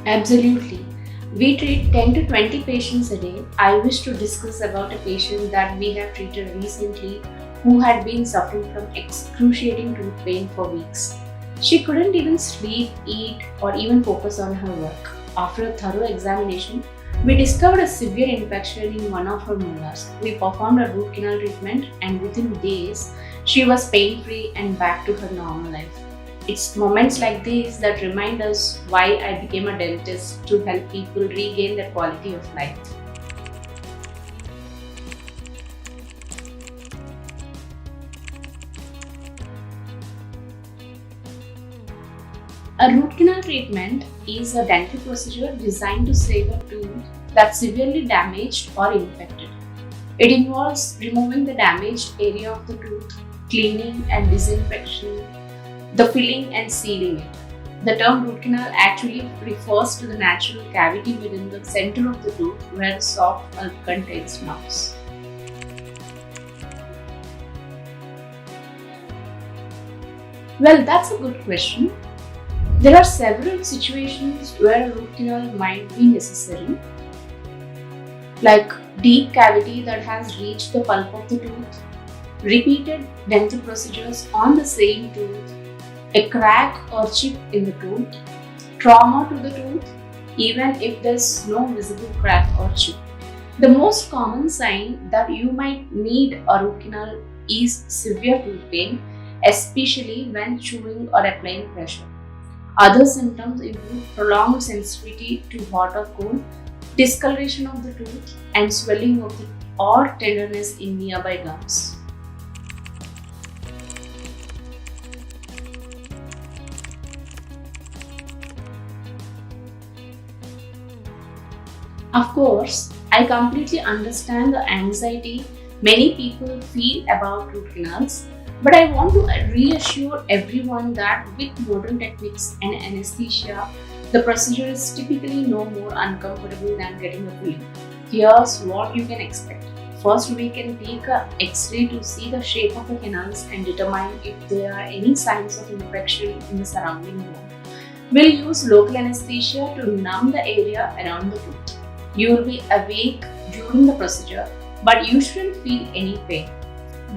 Absolutely. We treat 10 to 20 patients a day. I wish to discuss about a patient that we have treated recently who had been suffering from excruciating tooth pain for weeks. She couldn't even sleep, eat, or even focus on her work. After a thorough examination, we discovered a severe infection in one of her molars. We performed a root canal treatment, and within days, she was pain free and back to her normal life. It's moments like these that remind us why I became a dentist, to help people regain their quality of life. A root canal treatment is a dental procedure designed to save a tooth that's severely damaged or infected. It involves removing the damaged area of the tooth, cleaning and disinfection, the filling and sealing it. The term root canal actually refers to the natural cavity within the center of the tooth where the soft pulp contains nerves. Well, that's a good question. There are several situations where a root canal might be necessary, like deep cavity that has reached the pulp of the tooth, repeated dental procedures on the same tooth, a crack or chip in the tooth, trauma to the tooth, even if there's no visible crack or chip. The most common sign that you might need a root canal is severe tooth pain, especially when chewing or applying pressure. Other symptoms include prolonged sensitivity to hot or cold, discoloration of the tooth, and swelling of the or tenderness in nearby gums. Of course, I completely understand the anxiety many people feel about root canals, but I want to reassure everyone that with modern techniques and anesthesia, the procedure is typically no more uncomfortable than getting a filling. Here's what you can expect. First, we can take a X-ray to see the shape of the canals and determine if there are any signs of infection in the surrounding bone. We'll use local anesthesia to numb the area around the tooth. You will be awake during the procedure, but you shouldn't feel any pain.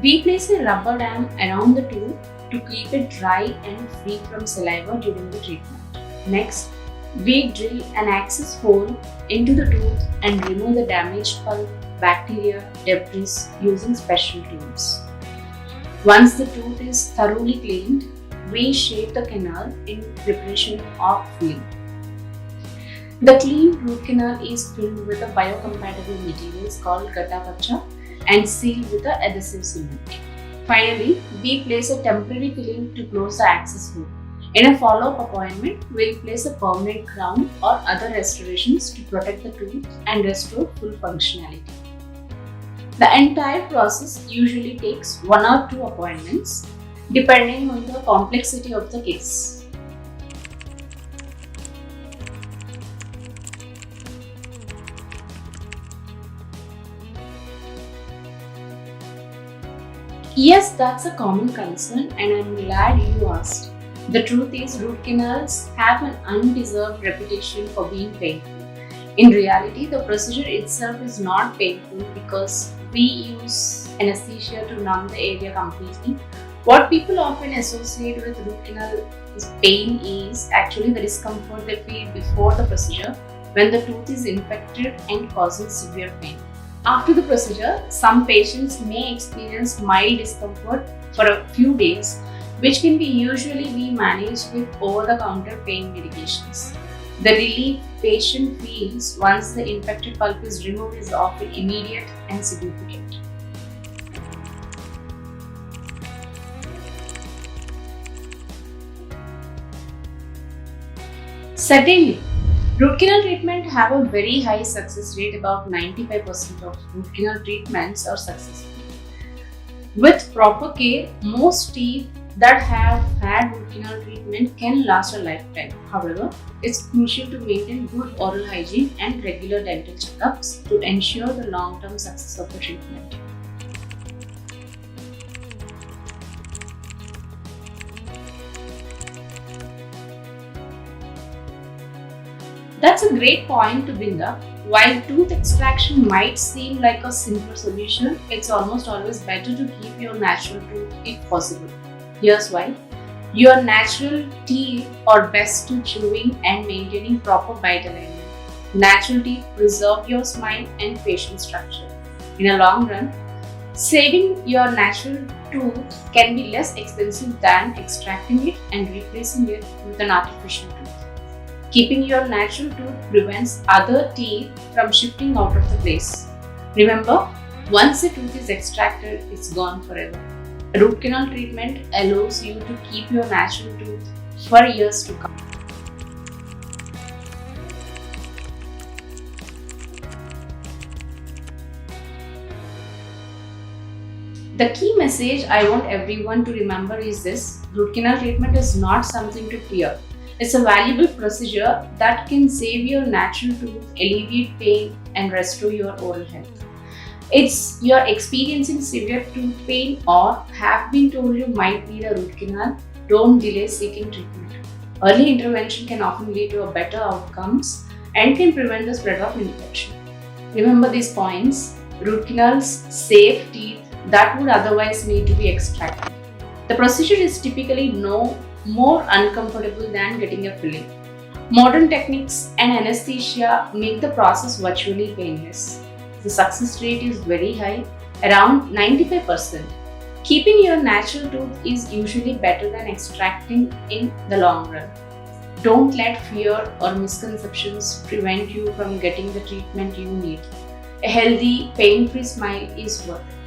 We place a rubber dam around the tooth to keep it dry and free from saliva during the treatment. Next, we drill an access hole into the tooth and remove the damaged pulp, bacteria, debris using special tools. Once the tooth is thoroughly cleaned, we shape the canal in preparation of filling. The clean root canal is filled with a biocompatible materials called Gata and sealed with a adhesive cement. Finally, we place a temporary filling to close the access hole. In a follow-up appointment, we'll place a permanent crown or other restorations to protect the tooth and restore full functionality. The entire process usually takes 1 or 2 appointments, depending on the complexity of the case. Yes, that's a common concern, and I'm glad you asked. The truth is, root canals have an undeserved reputation for being painful. In reality, the procedure itself is not painful because we use anesthesia to numb the area completely. What people often associate with root canal pain is actually the discomfort they feel before the procedure when the tooth is infected and causing severe pain. After the procedure, some patients may experience mild discomfort for a few days, which can be usually be managed with over-the-counter pain medications. The relief patient feels once the infected pulp is removed is often immediate and significant. Certainly, root canal treatment have a very high success rate. About 95% of root canal treatments are successful. With proper care, most teeth that have had root canal treatment can last a lifetime. However, it's crucial to maintain good oral hygiene and regular dental checkups to ensure the long-term success of the treatment. That's a great point to bring up. While tooth extraction might seem like a simpler solution, it's almost always better to keep your natural tooth if possible. Here's why. Your natural teeth are best to chewing and maintaining proper bite alignment. Natural teeth preserve your smile and facial structure. In a long run, saving your natural tooth can be less expensive than extracting it and replacing it with an artificial tooth. Keeping your natural tooth prevents other teeth from shifting out of the place. Remember, once a tooth is extracted, it's gone forever. Root canal treatment allows you to keep your natural tooth for years to come. The key message I want everyone to remember is this: root canal treatment is not something to fear. It's a valuable procedure that can save your natural tooth, alleviate pain, and restore your oral health. It's you're experiencing severe tooth pain or have been told you might need a root canal, don't delay seeking treatment. Early intervention can often lead to a better outcomes and can prevent the spread of infection. Remember these points: root canals save teeth that would otherwise need to be extracted. The procedure is typically no more uncomfortable than getting a filling. Modern techniques and anesthesia make the process virtually painless. The success rate is very high, around 95%. Keeping your natural tooth is usually better than extracting in the long run. Don't let fear or misconceptions prevent you from getting the treatment you need. A healthy, pain free smile is worth it.